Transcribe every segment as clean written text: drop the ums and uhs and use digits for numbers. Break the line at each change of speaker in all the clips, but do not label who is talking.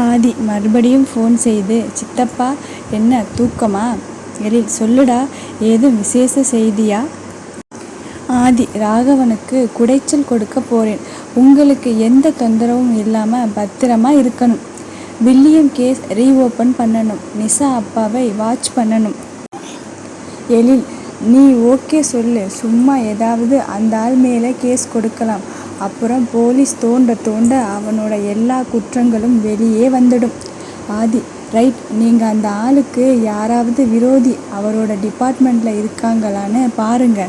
ஆதி மறுபடியும் ஃபோன் செய்து, சித்தப்பா என்ன தூக்கமா? எழில், சொல்லுடா, ஏதும் விசேஷ செய்தியா? ஆதி, ராகவனுக்கு குடைச்சல் கொடுக்க போறேன். உங்களுக்கு எந்த தொந்தரவும் இல்லாம பத்திரமா இருக்கணும். வில்லியம் கேஸ் ரீஓபன் பண்ணணும். நிஷா அப்பாவை வாட்ச் பண்ணணும். எழில், நீ ஓகே சொல்லு. சும்மா ஏதாவது அந்த ஆள் மேலே கேஸ் கொடுக்கலாம். அப்புறம் போலீஸ் தோண்ட அவனோட எல்லா குற்றங்களும் வெளியே வந்துடும். ஆதி, ரைட். நீங்கள் அந்த ஆளுக்கு யாராவது விரோதி அவரோட டிபார்ட்மெண்ட்டில் இருக்காங்களான்னு பாருங்க.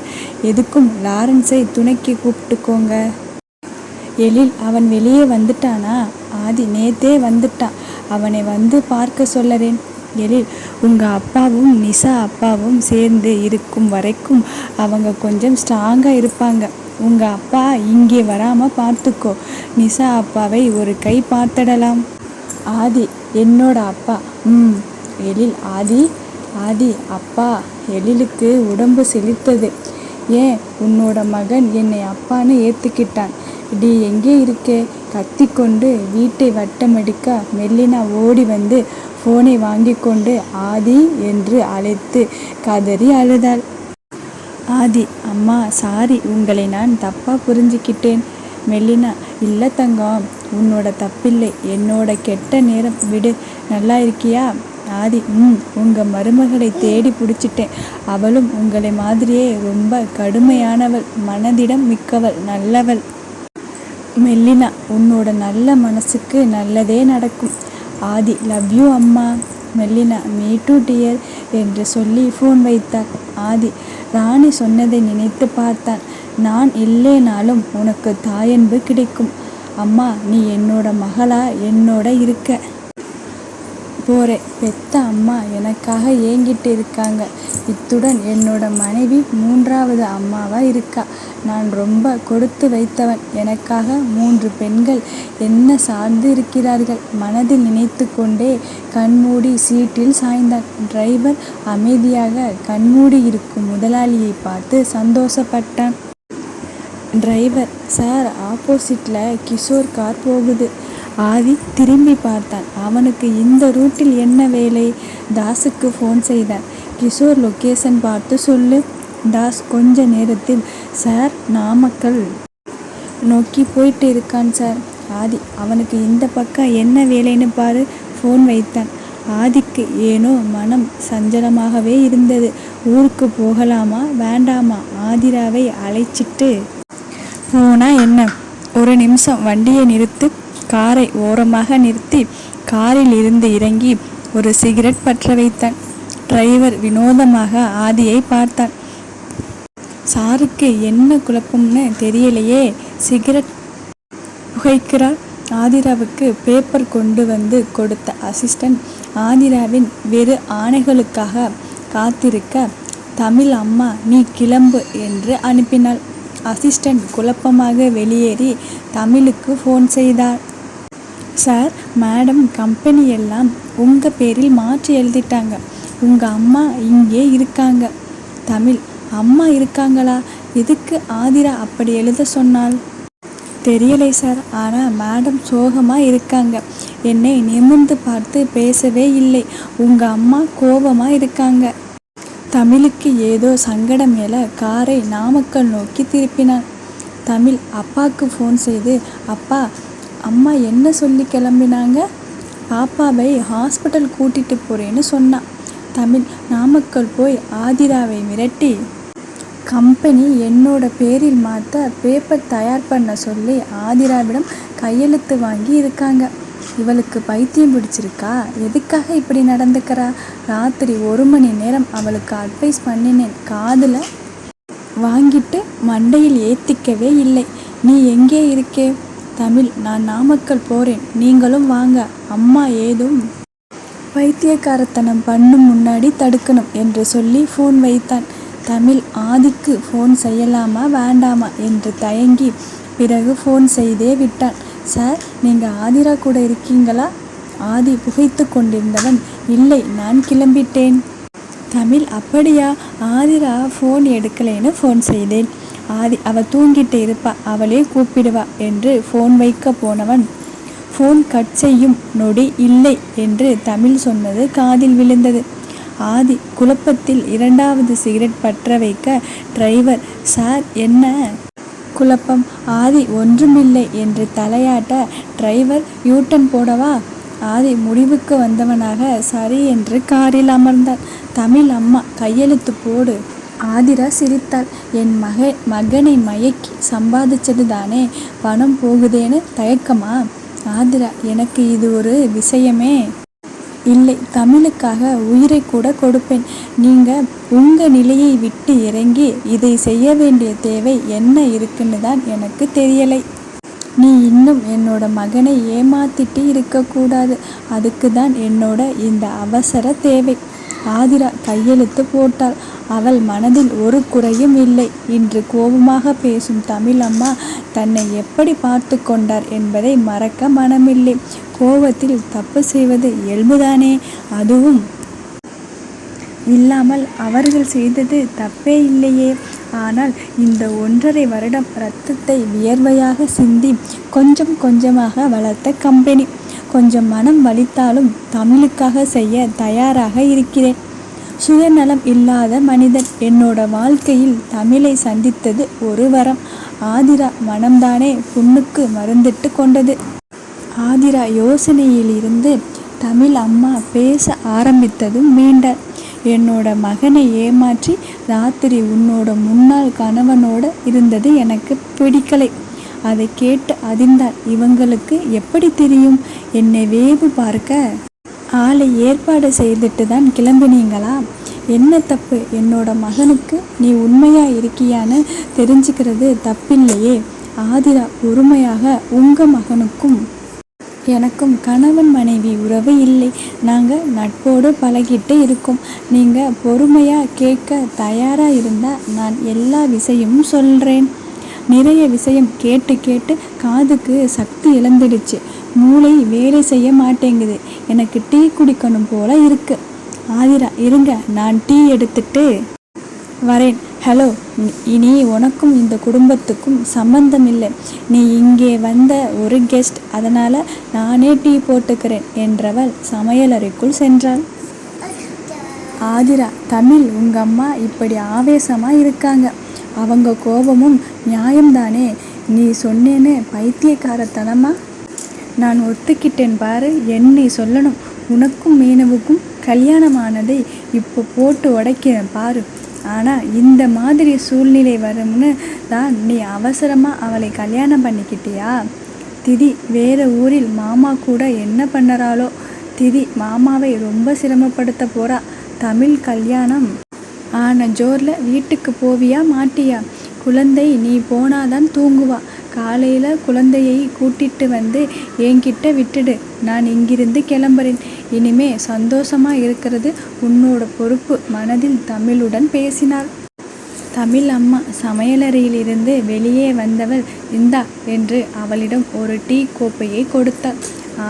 எதுக்கும் லாரன்ஸை துணைக்கு கூப்பிட்டுக்கோங்க. எழில், அவன் வெளியே வந்துட்டானா? ஆதி, நேத்தே வந்துட்டான். அவனை வந்து பார்க்க சொல்லறேன். எழில், உங்கள் அப்பாவும் நிஷா அப்பாவும் சேர்ந்து இருக்கும் வரைக்கும் அவங்க கொஞ்சம் ஸ்ட்ராங்காக இருப்பாங்க. உங்கள் அப்பா இங்கே வராமல் பார்த்துக்கோ. நிஷா அப்பாவை ஒரு கை பார்த்துடலாம். ஆதி, என்னோட அப்பா? எழில், ஆதி அப்பா. எழிலுக்கு உடம்பு செலுத்தது. ஏன், உன்னோட மகன் என்னை அப்பான்னு ஏற்றுக்கிட்டான். டி எங்கே இருக்கே? கத்திக்கொண்டு வீட்டை வட்டமடிக்க மெல்லினா ஓடி வந்து ஃபோனை வாங்கி கொண்டு ஆதி என்று அழைத்து கதறி அழுதாள். ஆதி, அம்மா சாரி, உங்களை நான் தப்பாக புரிஞ்சுக்கிட்டேன். மெல்லினா, இல்லை தங்கம், உன்னோட தப்பில்லை, என்னோட கெட்ட நேரம், விடு. நல்லா இருக்கியா? ஆதி, உங்கள் மருமகளை தேடி பிடிச்சிட்டேன். அவளும் உங்களை மாதிரியே ரொம்ப கடுமையானவள், மனதிடம் மிக்கவள், நல்லவள். மெல்லினா, உன்னோட நல்ல மனசுக்கு நல்லதே நடக்கும். ஆதி, லவ் யூ அம்மா. மெல்லினா, மீ டூ டியர் என்று சொல்லி ஃபோன் வைத்தாள். ஆதி ராணி சொன்னதை நினைத்து பார்த்தான். நான் இல்லைனாலும் உனக்கு தாயன்பு கிடைக்கும். அம்மா, நீ என்னோட மகளா என்னோட இருக்க போறே. பெத்த அம்மா எனக்காக ஏங்கிட்டு இருக்காங்க. இத்துடன் என்னோட மனைவி 3வது அம்மாவா இருக்கா. நான் ரொம்ப கொடுத்து வைத்தவன். எனக்காக 3 பெண்கள் என்ன சார்ந்து இருக்கிறார்கள். மனதில் நினைத்து கொண்டே கண்மூடி சீட்டில் சாய்ந்தான். டிரைவர் அமைதியாக கண்மூடி இருக்கும் முதலாளியை பார்த்து சந்தோஷப்பட்டான். டிரைவர், சார், ஆப்போசிட்டில் கிஷோர் கார் போகுது. ஆதி திரும்பி பார்த்தான். அவனுக்கு இந்த ரூட்டில் என்ன வேலை? தாஸுக்கு ஃபோன் செய்தான். கிஷோர் லொக்கேஷன் பார்த்து சொல்லு. தாஸ் கொஞ்ச நேரத்தில், சார், நாமக்கல் நோக்கி போயிட்டு இருக்கான் சார். ஆதி, அவனுக்கு இந்த பக்கம் என்ன வேலைன்னு பாரு. ஃபோன் வைத்தான். ஆதிக்கு ஏனோ மனம் சஞ்சலமாகவே இருந்தது. ஊருக்கு போகலாமா வேண்டாமா? ஆதிராவை அழைச்சிட்டு போனா என்ன? ஒரு நிமிஷம் வண்டியை நிறுத்து. காரை ஓரமாக நிறுத்தி காரில் இருந்து இறங்கி ஒரு சிகரெட் பற்ற வைத்தான். டிரைவர் வினோதமாக ஆதியை பார்த்தான். சாருக்கு என்ன குழப்பம்னு தெரியலையே, சிகரெட் புகைக்கிறார். ஆதிராவுக்கு பேப்பர் கொண்டு வந்து கொடுத்த அசிஸ்டன்ட் ஆதிராவின் வெறு ஆணைகளுக்காக காத்திருக்க, தமிழ் அம்மா நீ கிளம்பு என்று அனுப்பினாள். அசிஸ்டன்ட் குழப்பமாக வெளியேறி தமிழுக்கு ஃபோன் செய்தார். சார், மேடம் கம்பெனி எல்லாம் உங்கள் பேரில் மாற்றி எழுதிட்டாங்க. உங்கள் அம்மா இங்கே இருக்காங்க. தமிழ், அம்மா இருக்காங்களா? எதுக்கு ஆதிரா அப்படி எழுத சொன்னாள்? தெரியலை சார், ஆனால் மேடம் சோகமாக இருக்காங்க. என்னை நிமிர்ந்து பார்த்து பேசவே இல்லை. உங்கள் அம்மா கோபமாக இருக்காங்க. தமிழுக்கு ஏதோ சங்கடம் மேல காரை நாமக்கல் நோக்கி திருப்பினான். தமிழ் அப்பாவுக்கு ஃபோன் செய்து, அப்பா, அம்மா என்ன சொல்லி கிளம்பினாங்க? பாப்பாவை ஹாஸ்பிட்டல் கூட்டிகிட்டு போகிறேன்னு சொன்னான். தமிழ் நாமக்கல் போய் ஆதிராவை மிரட்டி கம்பெனி என்னோட பேரில் மாற்ற பேப்பர் தயார் பண்ண சொல்லி ஆதிராவிடம் கையெழுத்து வாங்கி இருக்காங்க. இவளுக்கு பைத்தியம் பிடிச்சிருக்கா? எதுக்காக இப்படி நடந்துக்கிறா? ராத்திரி 1 மணி நேரம் அவளுக்கு அட்வைஸ் பண்ணினேன். காதில் வாங்கிட்டு மண்டையில் ஏற்றிக்கவே இல்லை. நீ எங்கே இருக்கே? தமிழ், நான் நாமக்கல் போகிறேன், நீங்களும் வாங்க. அம்மா ஏதும் பைத்தியக்காரத்தனம் பண்ணும் முன்னாடி தடுக்கணும் என்று சொல்லி ஃபோன் வைத்தான். தமிழ் ஆதிக்கு ஃபோன் செய்யலாமா வேண்டாமா என்று தயங்கி பிறகு ஃபோன் செய்தே விட்டான். சார், நீங்கள் ஆதிரா கூட இருக்கீங்களா? ஆதி புகைத்து கொண்டிருந்தவன், இல்லை, நான் கிளம்பிட்டேன். தமிழ், அப்படியா? ஆதிரா ஃபோன் எடுக்கலைன்னு ஃபோன் செய்தேன். ஆதி, அவள் தூங்கிட்டு இருப்பா, அவளே கூப்பிடுவா என்று ஃபோன் வைக்க போனவன் ஃபோன் கட் செய்யும் நொடி இல்லை என்று தமிழ் சொன்னது காதில் விழுந்தது. ஆதி குழப்பத்தில் இரண்டாவது சிகரெட் பற்ற வைக்க டிரைவர், சார் என்ன குழப்பம்? ஆதி ஒன்றுமில்லை என்று தலையாட்ட டிரைவர், யூட்டன் போடவா? ஆதி முடிவுக்கு வந்தவனாக சரி என்று காரில் அமர்ந்தார். தமிழ் அம்மா, கையெழுத்து போடு. ஆதிரா சிரித்தாள். என் மகனை மயக்கி சம்பாதிச்சது தானே, பணம் போகுதேன்னு தயக்கமா? ஆதிரா, எனக்கு இது ஒரு விஷயமே இல்லை. தமிழுக்காக உயிரை கூட கொடுப்பேன். நீங்க உங்க நிலையை விட்டு இறங்கி இதை செய்ய வேண்டிய தேவை என்ன இருக்குன்னு தான் எனக்கு தெரியலை. நீ இன்னும் என்னோட மகனை ஏமாத்திட்டு இருக்கக்கூடாது. அதுக்கு தான் என்னோட இந்த அவசர தேவை. ஆதிரா கையெழுத்து போட்டாள். அவள் மனதில் ஒரு குறையும் இல்லை. இன்று கோபமாக பேசும் தமிழ் அம்மா தன்னை எப்படி பார்த்து கொண்டார் என்பதை மறக்க மனமில்லை. கோபத்தில் தப்பு செய்வது இயல்புதானே. அதுவும் இல்லாமல் அவர்கள் செய்தது தப்பே இல்லையே. ஆனால் இந்த 1.5 வருடம் இரத்தத்தை வியர்வையாக சிந்தி கொஞ்சம் கொஞ்சமாக வளர்த்த கம்பெனி. கொஞ்சம் மனம் வலித்தாலும் தமிழுக்காக செய்ய தயாராக இருக்கிறேன். சுயநலம் இல்லாத மனிதன். என்னோட வாழ்க்கையில் தமிழை சந்தித்தது ஒரு வரம். ஆதிரா மனம்தானே புண்ணுக்கு மருந்திட்டு கொண்டது. ஆதிரா யோசனையிலிருந்து தமிழ் அம்மா பேச ஆரம்பித்ததும் மீண்டார். என்னோட மகனை ஏமாற்றி ராத்திரி உன்னோட முன்னாள் கணவனோட இருந்தது எனக்கு பிடிக்கலை. அதை கேட்டு அதிர்ந்தார். இவங்களுக்கு எப்படி தெரியும்? என்னை வேவு பார்க்க ஆளை ஏற்பாடு செய்துட்டு தான் கிளம்பினீங்களா? என்ன தப்பு? என்னோட மகனுக்கு நீ உண்மையா இருக்கியான்னு தெரிஞ்சுக்கிறது தப்பில்லையே. ஆதிரா பொறுமையாக, உங்க மகனுக்கும் எனக்கும் கணவன் மனைவி உறவு இல்லை. நாங்கள் நட்போடு பழகிட்டு இருக்கோம். நீங்கள் பொறுமையாக கேட்க தயாராக இருந்தால் நான் எல்லா விஷயமும் சொல்கிறேன். நிறைய விஷயம் கேட்டு கேட்டு காதுக்கு சக்தி இழந்துடுச்சு. மூளை வேலை செய்ய மாட்டேங்குது. எனக்கு டீ குடிக்கணும் போல இருக்கு. ஆதிரா, இருங்க, நான் டீ எடுத்துட்டு வரேன். ஹலோ, இனி உனக்கும் இந்த குடும்பத்துக்கும் சம்பந்தம் இல்லை. நீ இங்கே வந்த ஒரு கெஸ்ட், அதனால் நானே டீ போட்டுக்கிறேன் என்றவள் சமையலறைக்குள் சென்றாள். ஆதிரா, தமிழ், உங்கள் அம்மா இப்படி ஆவேசமாக இருக்காங்க. அவங்க கோபமும் நியாயம்தானே. நீ சொன்னேன்னு பைத்தியக்காரத்தனமா நான் ஒத்துக்கிட்டேன் பாரு. என்னை சொல்லணும். உனக்கும் மீனவுக்கும் கல்யாணமானதை இப்போ போட்டு உடைக்கிறேன் பாரு. ஆனால் இந்த மாதிரி சூழ்நிலை வரும்னு தான் நீ அவசரமாக அவளை கல்யாணம் பண்ணிக்கிட்டியா? திதி வேறு ஊரில் மாமா கூட என்ன பண்ணுறாளோ. திதி மாமாவை ரொம்ப சிரமப்படுத்த போகிறா. தமிழ் கல்யாணம் ஆன ஜோரில் வீட்டுக்கு போவியா மாட்டியா? குழந்தை நீ போனாதான் தூங்குவா. காலையில் குழந்தையை கூட்டிட்டு வந்து என்கிட்ட விட்டுடு. நான் இங்கிருந்து கிளம்புறேன். இனிமே சந்தோஷமாக இருக்கிறது உன்னோட பொறுப்பு. மனதில் தமிழுடன் பேசினாள். தமிழ் அம்மா சமையலறையிலிருந்து வெளியே வந்தவள், இந்தா என்று அவளிடம் ஒரு டீ கோப்பையை கொடுத்தாள்.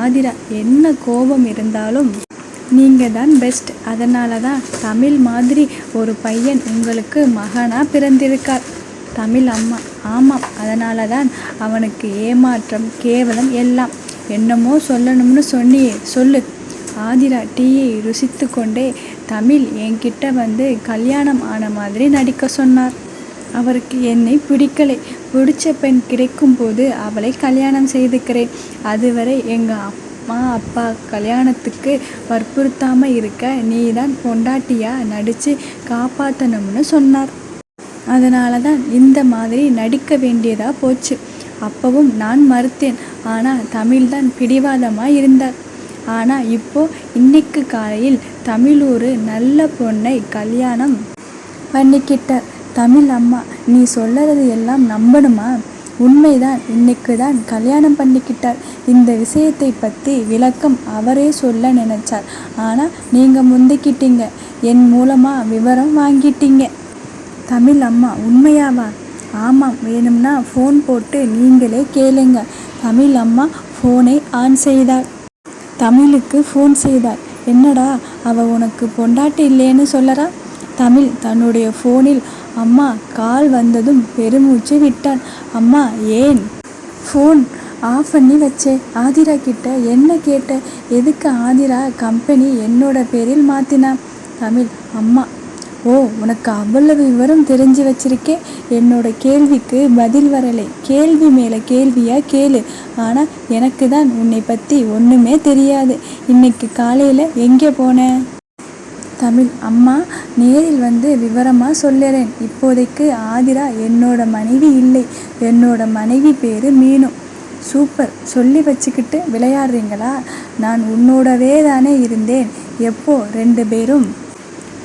ஆதிரா, என்ன கோபம் இருந்தாலும் நீங்கள் தான் பெஸ்ட். அதனால தான் தமிழ் மாதிரி ஒரு பையன் உங்களுக்கு மகனாக பிறந்திருக்கார். தமிழ் அம்மா, ஆமாம், அதனால தான் அவனுக்கு ஏமாற்றம், கேவலம் எல்லாம். என்னமோ சொல்லணும்னு சொன்னியே, சொல்லு. ஆதிரா டீயை ருசித்து கொண்டே, தமிழ் என்கிட்ட வந்து கல்யாணம் ஆன மாதிரி நடிக்க சொன்னார். அவருக்கு என்னை பிடிக்கலை. பிடிச்ச பெண் கிடைக்கும் போது அவளை கல்யாணம் செய்துக்கிறேன். அதுவரை எங்கள் அம்மா அப்பா கல்யாணத்துக்கு வற்புறுத்தாமல் இருக்க நீ தான் பொண்டாட்டியாக நடித்து காப்பாற்றணும்னு சொன்னார். அதனால தான் இந்த மாதிரி நடிக்க வேண்டியதாக போச்சு. அப்பவும் நான் மறுத்தேன். ஆனால் தமிழ் தான் பிடிவாதமாக இருந்தார். ஆனால் இன்னைக்கு காலையில் தமிழ் ஒரு நல்ல பொண்ணை கல்யாணம் பண்ணிக்கிட்டார். தமிழ் அம்மா, நீ சொல்கிறது எல்லாம் நம்பணுமா? உண்மைதான். இன்னைக்கு தான் கல்யாணம் பண்ணிக்கிட்டார். இந்த விஷயத்தை பற்றி விளக்கம் அவரே சொல்ல நினைச்சார். ஆனால் நீங்கள் முந்திக்கிட்டீங்க. என் மூலமாக விவரம் வாங்கிட்டீங்க. தமிழ் அம்மா, உண்மையாவா? ஆமாம், வேணும்னா ஃபோன் போட்டு நீங்களே கேளுங்க. தமிழ் அம்மா ஃபோனை ஆன் செய்தாள். தமிழுக்கு ஃபோன் செய்தாள். என்னடா, அவள் உனக்கு பொண்டாட்டி இல்லைன்னு சொல்லறா? தமிழ் தன்னுடைய ஃபோனில் அம்மா கால் வந்ததும் பெருமூச்சு விட்டான். அம்மா, ஏன் ஃபோன் ஆஃப் பண்ணி வச்சே. ஆதிரா கிட்ட என்ன கேட்ட? எதுக்கு ஆதிரா கம்பெனி என்னோட பேரில் மாத்தினா? தமிழ் அம்மா ஓ, உனக்கு அவ்வளவு விவரம் தெரிஞ்சு வச்சிருக்கே. என்னோட கேள்விக்கு பதில் வரலை. கேள்வி மேலே கேள்வியா கேளு. ஆனால் எனக்கு தான் உன்னை பற்றி ஒன்றுமே தெரியாது. இன்னைக்கு காலையில் எங்கே போனேன்? தமிழ் அம்மா நேரில் வந்து விவரமாக சொல்லுறேன். இப்போதைக்கு ஆதிரா என்னோட மனைவி இல்லை. என்னோட மனைவி பேர் மீனு. சூப்பர், சொல்லி வச்சுக்கிட்டு விளையாடுறீங்களா? நான் உன்னோடவே தானே இருந்தேன். எப்போ 2 பேரும்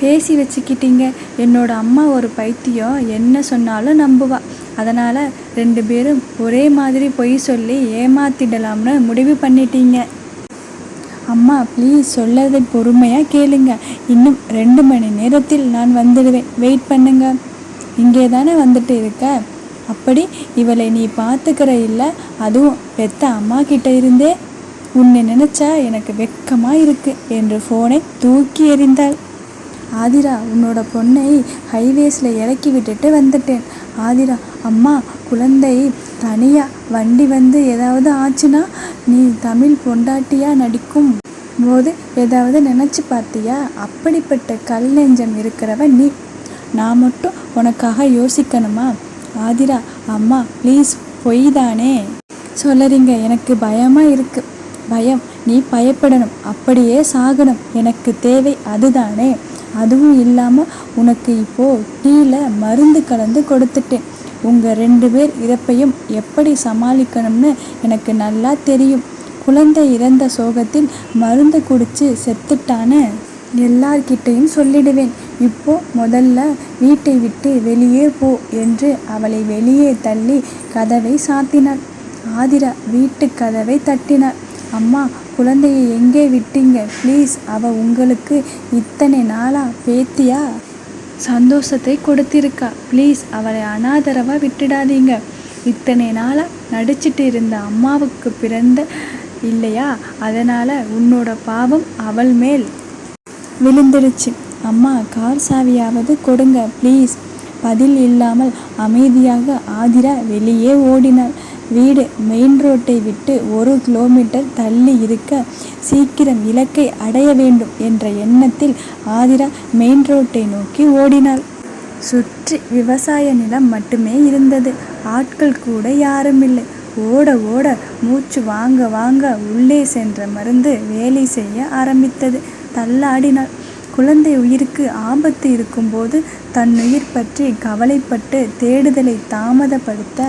பேசி வச்சுக்கிட்டீங்க? என்னோட அம்மா ஒரு பைத்தியம், என்ன சொன்னாலும் நம்புவா. அதனால் 2 பேரும் ஒரே மாதிரி பொய் சொல்லி ஏமாத்திடலாம்னு முடிவு பண்ணிட்டீங்க. அம்மா ப்ளீஸ், சொல்லதை பொறுமையாக கேளுங்க. இன்னும் 2 மணி நேரத்தில் நான் வந்துடுவேன். வெயிட் பண்ணுங்க. இங்கே தானே வந்துட்டு இருக்க. அப்படி இவளை நீ பார்த்துக்கிற இல்லை? அதுவும் பெத்த அம்மா கிட்ட இருந்தே? உன்னை நினச்சா எனக்கு வெக்கமாக இருக்கு என்று ஃபோனை தூக்கி எறிந்தாள். ஆதிரா, உன்னோட பொண்ணை ஹைவேஸில் இறக்கி விட்டுட்டு வந்துட்டேன். ஆதிரா அம்மா, குழந்தை தனியாக வண்டி வந்து ஏதாவது ஆச்சுன்னா நீ தமிழ் பொண்டாட்டியாக நடிக்கும் போது ஏதாவது நினச்சி பார்த்தியா? அப்படிப்பட்ட கல் நெஞ்சம் இருக்கிறவன் நீ. நான் மட்டும் உனக்காக யோசிக்கணுமா? ஆதிரா அம்மா ப்ளீஸ், பொய் தானே சொல்லறீங்க. எனக்கு பயமாக இருக்குது. பயம்? நீ பயப்படணும், அப்படியே சாகணும். எனக்கு தேவை அதுதானே. அதுவும் இல்லாமல் உனக்கு இப்போது டீயில் மருந்து கலந்து கொடுத்துட்டேன். உங்கள் 2 பேர் இறப்பையும் எப்படி சமாளிக்கணும்னு எனக்கு நல்லா தெரியும். குழந்தை இறந்த சோகத்தில் மருந்து குடித்து செத்துட்டான்னு எல்லார்கிட்டையும் சொல்லிடுவேன். இப்போ முதல்ல வீட்டை விட்டு வெளியே போ என்று அவளை வெளியே தள்ளி கதவை சாத்தினாள். ஆதிரா வீட்டு கதவை தட்டினாள். அம்மா, குழந்தையை எங்கே விட்டீங்க? ப்ளீஸ், அவள் உங்களுக்கு இத்தனை நாளாக பேத்தியா சந்தோஷத்தை கொடுத்திருக்கா. ப்ளீஸ், அவளை அனாதரவாக விட்டுடாதீங்க. இத்தனை நாளாக நடிச்சிட்டு இருந்த அம்மாவுக்கு பிறந்த இல்லையா? அதனால் உன்னோட பாவம் அவள் மேல் விழுந்துடுச்சு. அம்மா, கார் சாவியாவது கொடுங்க ப்ளீஸ். பதில் இல்லாமல் அமைதியாக ஆதிரா வெளியே ஓடினாள். வீடு மெயின் ரோட்டை விட்டு 1 கிலோமீட்டர் தள்ளி இருக்க, சீக்கிரம் இலக்கை அடைய வேண்டும் என்ற எண்ணத்தில் ஆதிரா மெயின் ரோட்டை நோக்கி ஓடினாள். சுற்றி விவசாய நிலம் மட்டுமே இருந்தது. ஆட்கள் கூட யாரும் இல்லை. ஓட ஓட மூச்சு வாங்க வாங்க உள்ளே சென்ற மருந்து வேலை செய்ய ஆரம்பித்தது. தள்ளாடினாள். குழந்தை உயிருக்கு ஆபத்து இருக்கும்போது தன்னுயிர் பற்றி கவலைப்பட்டு தேடுதலை தாமதப்படுத்த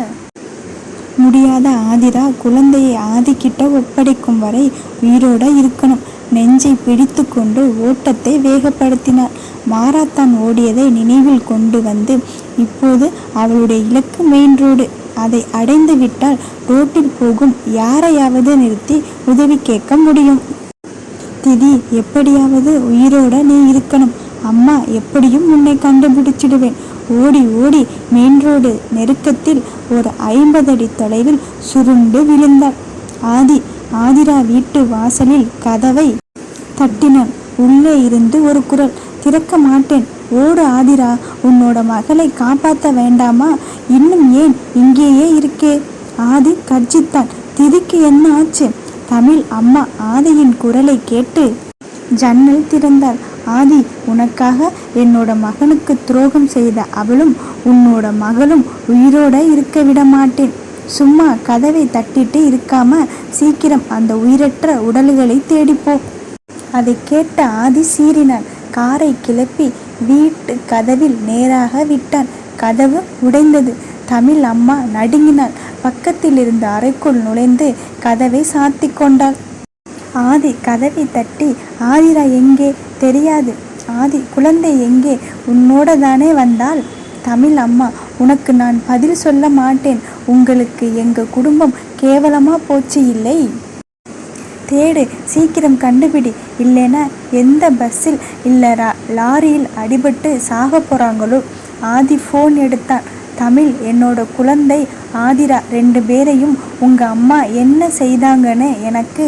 முடியாத ஆதிரா குழந்தையை ஆதிக்கிட்ட ஒப்படைக்கும் வரை உயிரோட இருக்கணும். நெஞ்சை பிடித்து கொண்டு ஓட்டத்தை வேகப்படுத்தினார். மாராத்தான் ஓடியதை நினைவில் கொண்டு வந்து இப்போது அவளுடைய இலக்கு மெயின் ரோடு. அதை அடைந்து விட்டால் ரோட்டில் போகும் யாரையாவது நிறுத்தி உதவி கேட்க முடியும். திதி, எப்படியாவது உயிரோட நீ இருக்கணும். அம்மா, எப்படியும் உன்னை கண்டுபிடிச்சிடுவேன். ஓடி ஓடி மெயின் ரோடு நெருக்கத்தில் ஒரு 50 அடி தொலைவில் சுருண்டு விழுந்தாள். ஆதிரா வீட்டு வாசலில் கதவை தட்டினான். உள்ளே இருந்து ஒரு குரல், திறக்க மாட்டேன், ஓடு ஆதிரா, உன்னோட மகளை காப்பாற்ற வேண்டாமா? இன்னும் ஏன் இங்கேயே இருக்கே? ஆதி கர்ஜித்தான். திதிக்கு என்ன ஆச்சு? தமிழ் அம்மா ஆதியின் குரலை கேட்டு ஜன்னல் திறந்தாள். ஆதி, உனக்காக என்னோட மகனுக்கு துரோகம் செய்த அவளும் உன்னோட மகளும் உயிரோட இருக்க விட மாட்டேன். சும்மா கதவை தட்டிட்டு இருக்காம சீக்கிரம் அந்த உயிரற்ற உடல்களை தேடிப்போ. அதை கேட்ட ஆதி சீறினான். காரை கிளப்பி வீட்டு கதவில் நேராக விட்டான். கதவு உடைந்தது. தமிழ் அம்மா நடுங்கினாள். பக்கத்தில் இருந்த அறைக்குள் நுழைந்து கதவை சாத்தி கொண்டாள். ஆதி கதவை தட்டி, ஆதிரா எங்கே? தெரியாது. ஆதி, குழந்தை எங்கே? உன்னோட தானே வந்தாள். தமிழ் அம்மா, உனக்கு நான் பதில் சொல்ல மாட்டேன். உங்களுக்கு எங்கள் குடும்பம் கேவலமாக போச்சு இல்லை? தேடு, சீக்கிரம் கண்டுபிடி. இல்லைன்னா எந்த பஸ்ஸில் இல்லை லாரியில் அடிபட்டு சாக போகிறாங்களோ. ஆதி ஃபோன் எடுத்தான். தமிழ், என்னோட குழந்தை ஆதிரா 2 பேரையும் உங்கள் அம்மா என்ன செய்தாங்கன்னு எனக்கு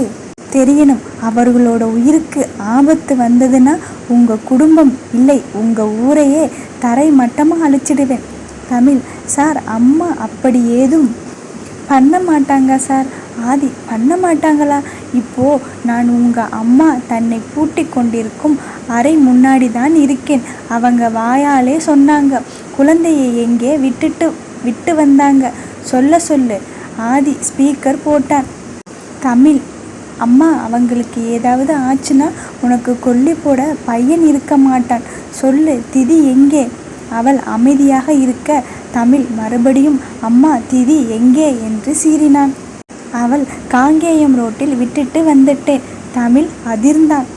தெரியணும். அவர்களோட உயிருக்கு ஆபத்து வந்ததுன்னா உங்கள் குடும்பம் இல்லை, உங்கள் ஊரையே தரை மட்டமாக அழிச்சிடுவேன். தமிழ், சார், அம்மா அப்படி ஏதும் பண்ண மாட்டாங்க சார். ஆதி பண்ண மாட்டாங்களா? இப்போ நான் உங்கள் அம்மா தன்னை பூட்டி கொண்டிருக்கும் அறை முன்னாடி தான் இருக்கேன். அவங்க வாயாலே சொன்னாங்க. குழந்தையை எங்கே விட்டு வந்தாங்க சொல்லு. ஆதி ஸ்பீக்கர் போட்டான். தமிழ், அம்மா அவங்களுக்கு ஏதாவது ஆச்சுன்னா உனக்கு கொல்லி போட பையன் இருக்க மாட்டான். சொல்லு, திதி எங்கே? அவள் அமைதியாக இருக்க தமிழ் மறுபடியும் அம்மா திதி எங்கே என்று சீறினான். அவள் காங்கேயம் ரோட்டில் விட்டுட்டு வந்துட்டேன். தமிழ் அதிர்ந்தான்.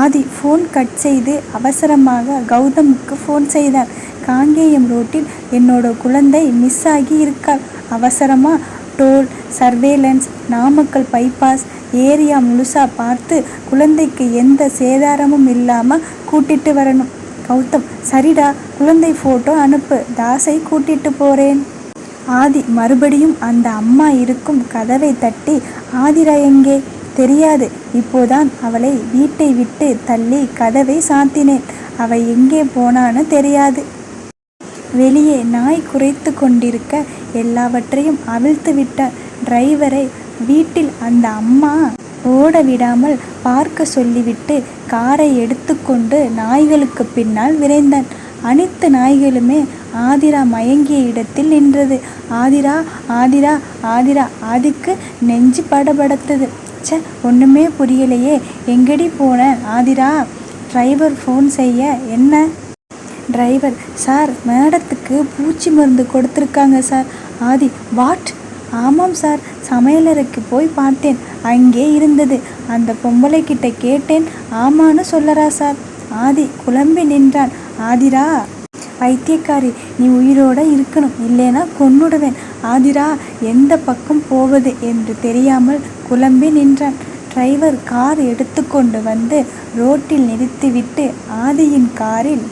ஆதி ஃபோன் கட் செய்து அவசரமாக கௌதமுக்கு ஃபோன் செய்தான். காங்கேயம் ரோட்டில் என்னோட குழந்தை மிஸ் ஆகி இருக்காள். அவசரமாக toll surveillance, Namakkal bypass area முழுசா பார்த்து குழந்தைக்கு எந்த சேதாரமும் இல்லாமல் கூட்டிட்டு வரணும். கௌதம், சரிடா, குழந்தை ஃபோட்டோ அனுப்பு, தாஸை கூட்டிட்டு போகிறேன். ஆதி மறுபடியும் அந்த அம்மா இருக்கும் கதவை தட்டி, ஆதிரா எங்கே? தெரியாது, இப்போதான் அவளை வீட்டை விட்டு தள்ளி கதவை சாத்தினேன். அவள் எங்கே போனான்னு தெரியாது. வெளியே நாய் குரைத்து கொண்டிருக்க எல்லாவற்றையும் அவிழ்த்து விட்டார். டிரைவரை வீட்டில் அந்த அம்மா ஓட விடாமல் பார்க்க சொல்லிவிட்டு காரை எடுத்துக்கொண்டு நாய்களுக்கு பின்னால் விரைந்தான். அனைத்து நாய்களுமே ஆதிரா மயங்கிய இடத்தில் நின்றது. ஆதிரா ஆதிரா ஆதிரா. ஆதிக்கு நெஞ்சு படபடத்தது. ஒன்றுமே புரியலையே, எங்கடி போன ஆதிரா? டிரைவர் ஃபோன் செய்ய, என்ன? டிரைவர், சார், மேடத்துக்கு பூச்சி மருந்து கொடுத்துருக்காங்க சார். ஆதி, வாட்? ஆமாம் சார், சமையலறைக்கு போய் பார்த்தேன், அங்கே இருந்தது. அந்த பொம்பளை கிட்ட கேட்டேன், ஆமான்னு சொல்லறா சார். ஆதி குழம்பி நின்றான். ஆதிரா, பைத்தியக்காரி, நீ உயிரோட இருக்கணும், இல்லைனா கொன்னுடுவேன். ஆதிரா எந்த பக்கம் போவது என்று தெரியாமல் குழம்பி நின்றான். டிரைவர் கார் எடுத்துக்கொண்டு வந்து ரோட்டில் நிறுத்திவிட்டு ஆதியின் காரில்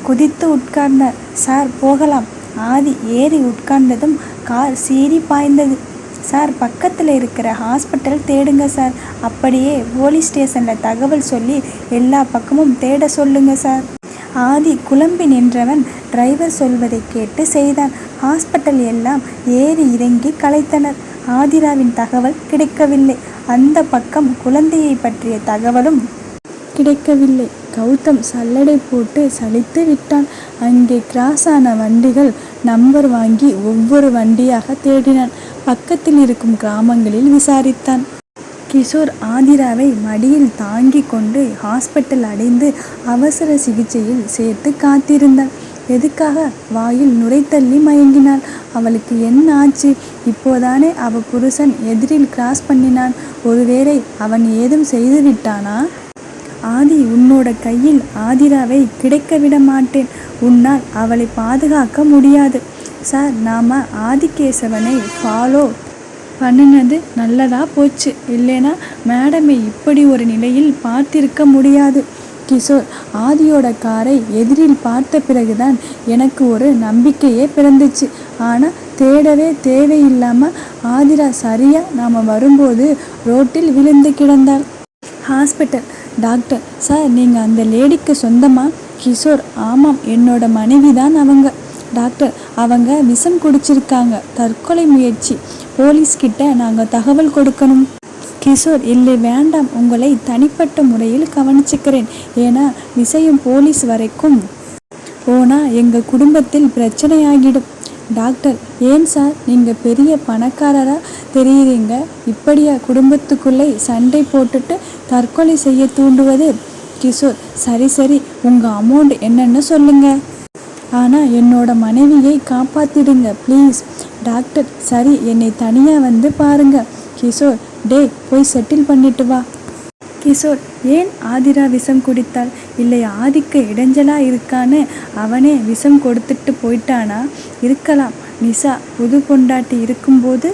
குதித்து உட்கார்ந்தார். சார், போகலாம். ஆதி ஏறி உட்கார்ந்ததும் கார் சீறி பாய்ந்தது. சார், பக்கத்தில் இருக்கிற ஹாஸ்பிட்டல் தேடுங்க சார். அப்படியே போலீஸ் ஸ்டேஷனில் தகவல் சொல்லி எல்லா பக்கமும் தேட சொல்லுங்க சார். ஆதி குழம்பி நின்றவன் டிரைவர் சொல்வதை கேட்டு செய்தான். ஹாஸ்பிட்டல் எல்லாம் ஏறி இறங்கி கலைத்தனர். ஆதிராவின் தகவல் கிடைக்கவில்லை. அந்த பக்கம் குழந்தையை பற்றிய தகவலும் கிடைக்கவில்லை. கௌதம் சல்லடை போட்டு சலித்து விட்டான். அங்கே கிராஸ் ஆன வண்டிகள் நம்பர் வாங்கி ஒவ்வொரு வண்டியாக தேடினான். பக்கத்தில் இருக்கும் கிராமங்களில் விசாரித்தான். கிஷோர் ஆதிராவை மடியில் தாங்கி கொண்டு ஹாஸ்பிட்டல் அடைந்து அவசர சிகிச்சையில் சேர்த்து காத்திருந்தான். எதுக்காக? வாயில் நுரைத்தள்ளி மயங்கினாள். அவளுக்கு என்ன ஆச்சு? இப்போதானே அவ புருஷன் எதிரில் கிராஸ் பண்ணினான். ஒருவேளை அவன் ஏதும் செய்து விட்டானா? ஆதி, உன்னோட கையில் ஆதிராவை கிடைக்க விட மாட்டேன். உன்னால் அவளை பாதுகாக்க முடியாது. சார், நாம் ஆதிகேசவனை ஃபாலோ பண்ணினது நல்லதா போச்சு. இல்லைனா மேடமை இப்படி ஒரு நிலையில் பார்த்திருக்க முடியாது. கிஷோர், ஆதியோட காரை எதிரில் பார்த்த பிறகுதான் எனக்கு ஒரு நம்பிக்கையே பிறந்துச்சு. ஆனால் தேடவே தேவையில்லாமல் ஆதிரா சரியாக நாம் வரும்போது ரோட்டில் விழுந்து கிடந்தாள். ஹாஸ்பிட்டல் டாக்டர், சார், நீங்கள் அந்த லேடிக்கு சொந்தமா? கிஷோர், ஆமாம், என்னோட மனைவி தான் அவங்க. டாக்டர், அவங்க விஷம் குடிச்சிருக்காங்க, தற்கொலை முயற்சி. போலீஸ்கிட்ட நாங்கள் தகவல் கொடுக்கணும். கிஷோர், இல்லை, வேண்டாம், உங்களை தனிப்பட்ட முறையில் கவனிச்சுக்கிறேன். ஏன்னா விஷயம் போலீஸ் வரைக்கும் போனால் எங்கள் குடும்பத்தில் பிரச்சனையாகிடும். டாக்டர், ஏன் சார், நீங்கள் பெரிய பணக்காரராக தெரியுறீங்க, இப்படியா குடும்பத்துக்குள்ளே சண்டை போட்டுட்டு தற்கொலை செய்ய தூண்டுவது? கிஷோர், சரி, உங்கள் அமௌண்ட் என்னன்னு சொல்லுங்கள். ஆனால் என்னோட மனைவியை காப்பாற்றிடுங்க ப்ளீஸ். டாக்டர், சரி, என்னை தனியாக வந்து பாருங்க. கிஷோர், டே, போய் செட்டில் பண்ணிட்டு வா. கிஷோர், ஏன் ஆதிரா விஷம் குடித்தாள்? இல்லை ஆதிக்கு இடைஞ்சலாக இருக்கான்னு அவனே விஷம் கொடுத்துட்டு போயிட்டானா? இருக்கலாம். நிஷா புது பொண்டாட்டி இருக்கும்போது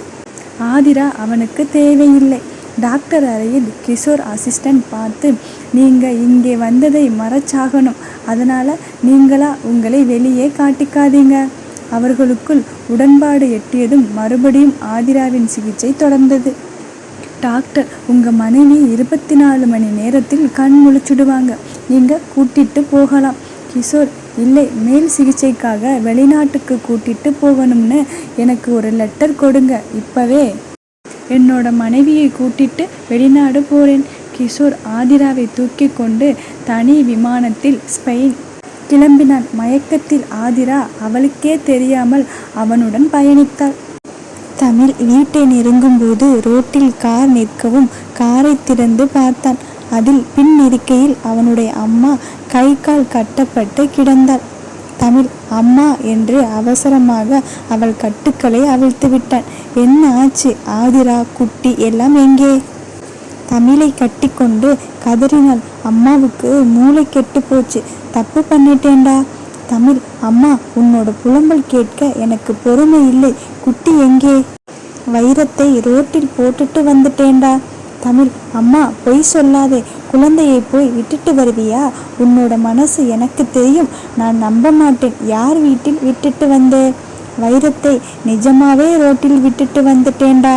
ஆதிரா அவனுக்கு தேவையில்லை. டாக்டர் அறையில் கிஷோர் அசிஸ்டன்ட் பார்த்து, நீங்கள் இங்கே வந்ததை மறைச்சாகணும், அதனால் நீங்களா உங்களை வெளியே காட்டிக்காதீங்க. அவர்களுக்குள் உடன்பாடு எட்டியதும் மறுபடியும் ஆதிராவின் சிகிச்சை தொடர்ந்தது. டாக்டர், உங்கள் மனைவி 24 மணி நேரத்தில் கண் முழிச்சுடுவாங்க, நீங்கள் கூட்டிட்டு போகலாம். கிஷோர், இல்லை, மேல் சிகிச்சைக்காக வெளிநாட்டுக்கு கூட்டிட்டு போகணும்னு எனக்கு ஒரு லெட்டர் கொடுங்க இப்போவே. என்னோட மனைவியை கூட்டிட்டு வெளிநாடு போகிறேன். கிஷோர் ஆதிராவை தூக்கி கொண்டு தனி விமானத்தில் ஸ்பெயின் கிளம்பினான். மயக்கத்தில் ஆதிரா அவளுக்கே தெரியாமல் அவனுடன் பயணித்தாள். தமிழ் வீட்டை நெருங்கும்போது ரோட்டில் கார் நிற்கவும் காரை திறந்து பார்த்தான். அதில் பின் இருக்கையில் அவனுடைய அம்மா கை கால் கட்டப்பட்டு கிடந்தாள். தமிழ் அம்மா என்று அவசரமாக அவள் கட்டுக்களை அவிழ்த்து விட்டான். என்ன ஆச்சு? ஆதிரா குட்டி எல்லாம் எங்கே? தமிழை கட்டி கொண்டு கதறினாள். அம்மாவுக்கு மூளை கெட்டு போச்சு, தப்பு பண்ணிட்டேன்டா. தமிழ் அம்மா, உன்னோட புலம்பல் கேட்க எனக்கு பொறுமை இல்லை. குட்டி எங்கே? வைரத்தை ரோட்டில் போட்டுட்டு வந்துட்டேன்டா. தமிழ் அம்மா, பொய் சொல்லாதே. குழந்தையை போய் விட்டுட்டு வருவியா? உன்னோட மனசு எனக்கு தெரியும். நான் நம்ப மாட்டேன். யார் வீட்டில் விட்டுட்டு வந்தே? வைரத்தை நிஜமாவே ரோட்டில் விட்டுட்டு வந்துட்டேன்டா.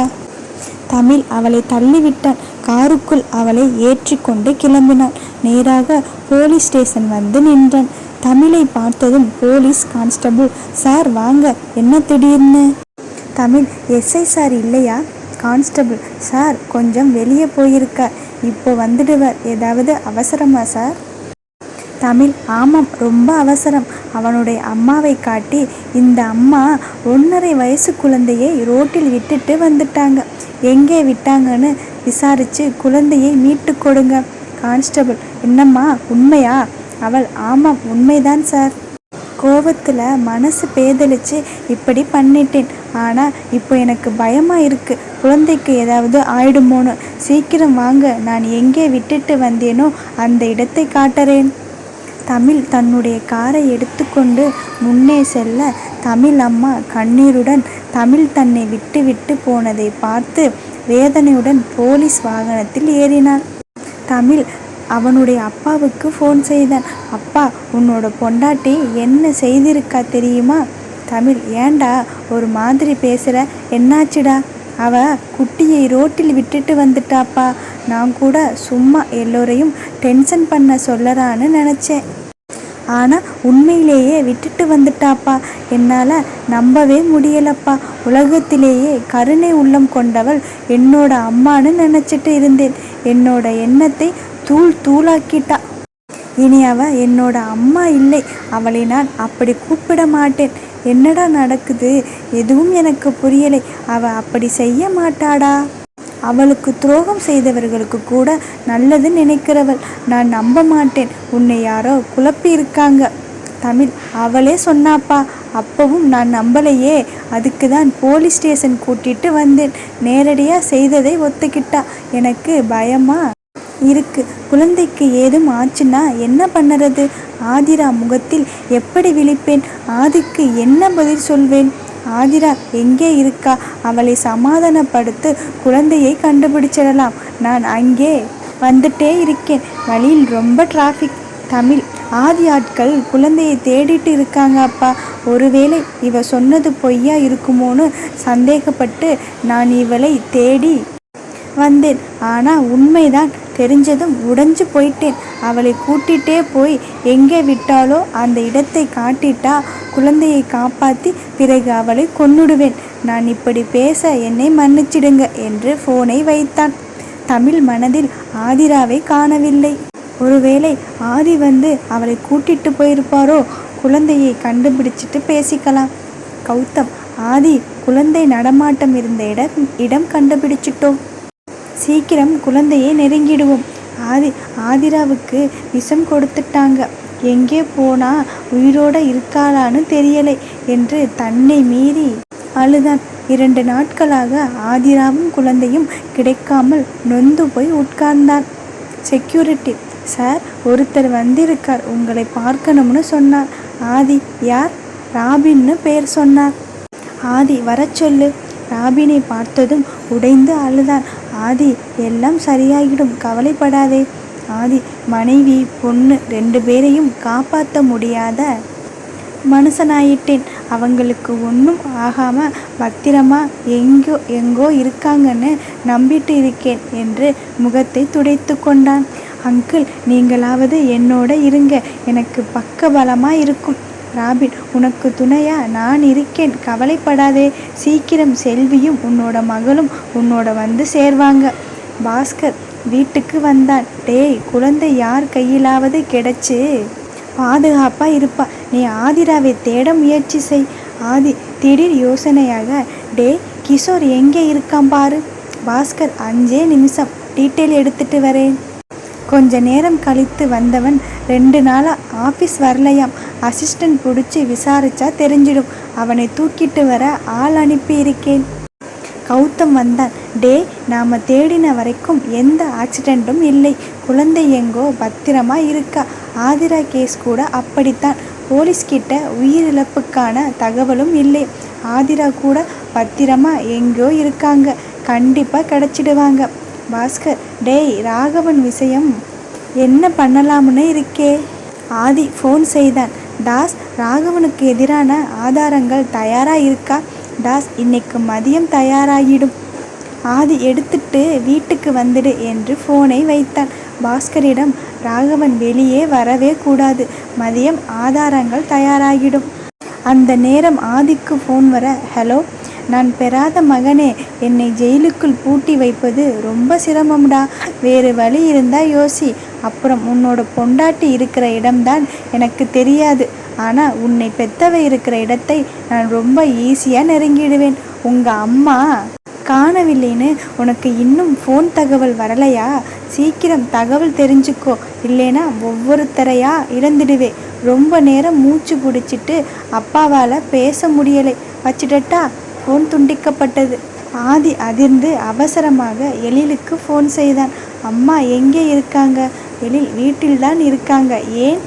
தமிழ் அவளை தள்ளிவிட்டான். காருக்குள் அவளை ஏற்றி கொண்டு கிளம்பினான். நேராக போலீஸ் ஸ்டேஷன் வந்து நின்றான். தமிழை பார்த்ததும் போலீஸ் கான்ஸ்டபிள், சார் வாங்க, என்ன திடீர்னு? தமிழ், எஸ்ஐ சார் இல்லையா? கான்ஸ்டபிள், சார் கொஞ்சம் வெளியே போயிருக்கார், இப்போ வந்துடுவார். ஏதாவது அவசரமா சார்? தமிழ், ஆமாம், ரொம்ப அவசரம். அவனுடைய அம்மாவை காட்டி, இந்த அம்மா 1.5 வயசு குழந்தையை ரோட்டில் விட்டுட்டு வந்துட்டாங்க. எங்கே விட்டாங்கன்னு விசாரித்து குழந்தையை மீட்டு கொடுங்க. கான்ஸ்டபிள், என்னம்மா உண்மையா? அவள், ஆமாம் உண்மைதான் சார். கோபத்தில் மனசு பேதலிச்சு இப்படி பண்ணிட்டேன். ஆனால் இப்போ எனக்கு பயமாக இருக்குது. குழந்தைக்கு ஏதாவது ஆயிடுமோன்னு. சீக்கிரம் வாங்க, நான் எங்கே விட்டுட்டு வந்தேனோ அந்த இடத்தை காட்டுறேன். தமிழ் தன்னுடைய காரை எடுத்துக்கொண்டு முன்னே செல்ல, தமிழ் அம்மா கண்ணீருடன் தமிழ் தன்னை விட்டு விட்டு போனதை பார்த்து வேதனையுடன் போலீஸ் வாகனத்தில் ஏறினாள். தமிழ் அவனுடைய அப்பாவுக்கு ஃபோன் செய்தான். அப்பா, உன்னோட பொண்டாட்டி என்ன செய்திருக்கா தெரியுமா? தமிழ், ஏண்டா ஒரு மாதிரி பேசுகிற? என்னாச்சுடா? அவ குட்டியை ரோட்டில் விட்டுட்டு வந்துட்டாப்பா. நான் கூட சும்மா எல்லோரையும் டென்ஷன் பண்ண சொல்லறான்னு நினச்சேன். ஆனால் உண்மையிலேயே விட்டுட்டு வந்துட்டாப்பா. என்னால் நம்பவே முடியலப்பா. உலகத்திலேயே கருணை உள்ளம் கொண்டவள் என்னோட அம்மானு நினச்சிட்டு இருந்தேன். என்னோட எண்ணத்தை தூள் தூளாக்கிட்டா. இனி அவ என்னோட அம்மா இல்லை. அவளை நான் அப்படி கூப்பிட மாட்டேன். என்னடா நடக்குது? எதுவும் எனக்கு புரியலை. அவ அப்படி செய்ய மாட்டாடா. அவளுக்கு துரோகம் செய்தவர்களுக்கு கூட நல்லது நினைக்கிறவள். நான் நம்ப மாட்டேன். உன்னை யாரோ குழப்பி இருக்காங்க. தமிழ், அவளே சொன்னாப்பா. அப்பவும் நான் நம்பலையே. அதுக்கு தான் போலீஸ் ஸ்டேஷன் கூட்டிட்டு வந்தேன். நேரடியாக செய்ததை ஒத்துக்கிட்டா. எனக்கு பயமா இருக்கு. குழந்தைக்கு ஏதும் ஆச்சுன்னா என்ன பண்ணுறது? ஆதிரா முகத்தில் எப்படி விழிப்பேன்? ஆதிக்கு என்ன பதில் சொல்வேன்? ஆதிரா எங்கே இருக்கா? அவளை சமாதானப்படுத்து. குழந்தையை கண்டுபிடிச்சிடலாம். நான் அங்கே வந்துட்டே இருக்கேன். வழியில் ரொம்ப டிராஃபிக். தமிழ், ஆதி ஆட்கள் குழந்தையை தேடிட்டு இருக்காங்க அப்பா. ஒருவேளை இவ சொன்னது பொய்யா இருக்குமோன்னு சந்தேகப்பட்டு நான் இவளை தேடி வந்தேன். ஆனால் உண்மைதான் தெரிஞ்சதும் உடைஞ்சு போயிட்டேன். அவளை கூட்டிகிட்டே போய் எங்கே விட்டாலோ அந்த இடத்தை காட்டிட்டா குழந்தையை காப்பாற்றி பிறகு அவளை கொன்னுடுவேன். நான் இப்படி பேச என்னை மன்னிச்சிடுங்க என்று ஃபோனை வைத்தான். தமிழ் மனதில் ஆதிராவை காணவில்லை. ஒருவேளை ஆதி வந்து அவளை கூட்டிட்டு போயிருப்பாரோ? குழந்தையை கண்டுபிடிச்சிட்டு பேசிக்கலாம். கௌதம், ஆதி குழந்தை நடமாட்டம் இருந்த இடம் கண்டுபிடிச்சிட்டோம். சீக்கிரம் குழந்தையை நெருங்கிடுவோம். ஆதிராவுக்கு விஷம் கொடுத்துட்டாங்க. எங்கே போனா உயிரோட இருக்காளான்னு தெரியலை என்று தன்னை மீறி அழுதான். 2 நாட்களாக ஆதிராவும் குழந்தையும் கிடைக்காமல் நொந்து போய் உட்கார்ந்தான். செக்யூரிட்டி, சார் ஒருத்தர் வந்திருக்கார், உங்களை பார்க்கணும்னு சொன்னார். ஆதி, யார்? ராபின்னு பேர் சொன்னார். ஆதி, வர சொல்லு. ராபினை பார்த்ததும் உடைந்து அழுதான். ஆதி, எல்லாம் சரியாகிடும், கவலைப்படாதே. ஆதி, மனைவி பொண்ணு 2 பேரையும் காப்பாற்ற முடியாத மனுஷனாயிட்டேன். அவங்களுக்கு ஒன்றும் ஆகாமல் பத்திரமா எங்கோ இருக்காங்கன்னு நம்பிட்டு இருக்கேன் என்று முகத்தை துடைத்து கொண்டான். அங்கிள், நீங்களாவது என்னோட இருங்க, எனக்கு பக்க பலமாக இருக்கும். ராபின், உனக்கு துணையா நான் இருக்கேன், கவலைப்படாதே. சீக்கிரம் செல்வியும் உன்னோட மகளும் உன்னோட வந்து சேர்வாங்க. பாஸ்கர் வீட்டுக்கு வந்தான். டேய், குழந்தை யார் கையிலாவது கிடைச்சு பாதுகாப்பா இருப்பா. நீ ஆதிராவை தேட முயற்சி செய். ஆதி திடீர் யோசனையாக, டே கிஷோர் எங்கே இருக்கான் பாரு. பாஸ்கர், 5 நிமிஷம், டீட்டெயில் எடுத்துட்டு வரேன். கொஞ்ச நேரம் கழித்து வந்தவன், 2 நாளாக ஆஃபீஸ் வரலையாம். அசிஸ்டன்ட் பிடிச்சி விசாரிச்சா தெரிஞ்சிடும். அவனை தூக்கிட்டு வர ஆள் அனுப்பி இருக்கேன். கௌதம் வந்தான். டே, நாம் தேடின வரைக்கும் எந்த ஆக்சிடெண்ட்டும் இல்லை. குழந்தை எங்கோ பத்திரமா இருக்கா. ஆதிரா கேஸ் கூட அப்படித்தான். போலீஸ்கிட்ட உயிரிழப்புக்கான தகவலும் இல்லை. ஆதிரா கூட பத்திரமா எங்கோ இருக்காங்க. கண்டிப்பாக கிடச்சிடுவாங்க. பாஸ்கர், டேய், ராகவன் விஷயம் என்ன பண்ணலாம்னு இருக்கே. ஆதி ஃபோன் செய்தான். தாஸ், ராகவனுக்கு எதிரான ஆதாரங்கள் தயாராக இருக்கா? தாஸ், இன்னைக்கு மதியம் தயாராகிடும். ஆதி எடுத்துட்டு வீட்டுக்கு வந்துடு என்று ஃபோனை வைத்தான். பாஸ்கரிடம், ராகவன் வெளியே வரவே கூடாது, மதியம் ஆதாரங்கள் தயாராகிடும். அந்த நேரம் ஆதிக்கு ஃபோன் வர, ஹலோ, நான் பெறாத மகனே, என்னை ஜெயிலுக்குள் பூட்டி வைப்பது ரொம்ப சிரமம்டா. வேறு வழி இருந்தா யோசி. அப்புறம் உன்னோட பொண்டாட்டி இருக்கிற இடம்தான் எனக்கு தெரியாது. ஆனால் உன்னை பெத்தவை இருக்கிற இடத்தை நான் ரொம்ப ஈஸியாக நெருங்கிடுவேன். உங்கள் அம்மா காணவில்லைன்னு உனக்கு இன்னும் ஃபோன் தகவல் வரலையா? சீக்கிரம் தகவல் தெரிஞ்சுக்கோ, இல்லைனா ஒவ்வொருத்தரையா இழந்துடுவே. ரொம்ப நேரம் மூச்சு பிடிச்சிட்டு அப்பாவால் பேச முடியலை, வச்சுட்டா. ஃபோன் துண்டிக்கப்பட்டது. ஆதி அதிர்ந்து அவசரமாக எழிலுக்கு ஃபோன் செய்தான். அம்மா எங்கே இருக்காங்க? எழில், வீட்டில்தான் இருக்காங்க. ஏன்?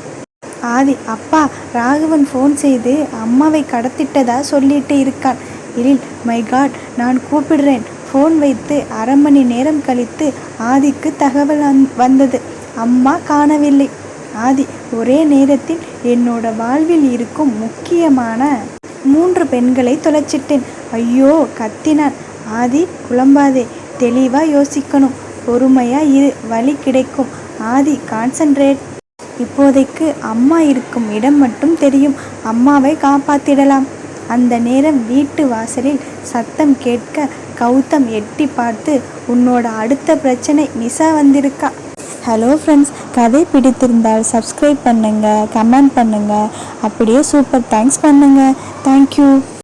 ஆதி, அப்பா, ராகவன் ஃபோன் செய்து அம்மாவை கடத்திட்டதா சொல்லிட்டு இருக்கான். எழில், மை காட், நான் கூப்பிடுறேன். ஃபோன் வைத்து 1/2 மணி நேரம் கழித்து ஆதிக்கு தகவல் வந்தது. அம்மா காணவில்லை. ஆதி, ஒரே நேரத்தில் என்னோட வாழ்வில் இருக்கும் முக்கியமான 3 பெண்களை தொலைச்சிட்டேன். ஐயோ, கத்தினான். ஆதி, குழம்பாதே, தெளிவாக யோசிக்கணும், பொறுமையாக இரு, வழி கிடைக்கும். ஆதி, கான்சன்ட்ரேட். இப்போதைக்கு அம்மா இருக்கும் இடம் மட்டும் தெரியும். அம்மாவை காப்பாற்றிடலாம். அந்த நேரம் வீட்டு வாசலில் சத்தம் கேட்க கௌதம் எட்டி பார்த்து, உன்னோட அடுத்த பிரச்சனை நிஷா வந்திருக்கா. ஹலோ ஃப்ரெண்ட்ஸ், கதை பிடித்திருந்தால் சப்ஸ்கிரைப் பண்ணுங்கள், கமெண்ட் பண்ணுங்கள், அப்படியே சூப்பர் தேங்க்ஸ் பண்ணுங்கள். தேங்க்யூ.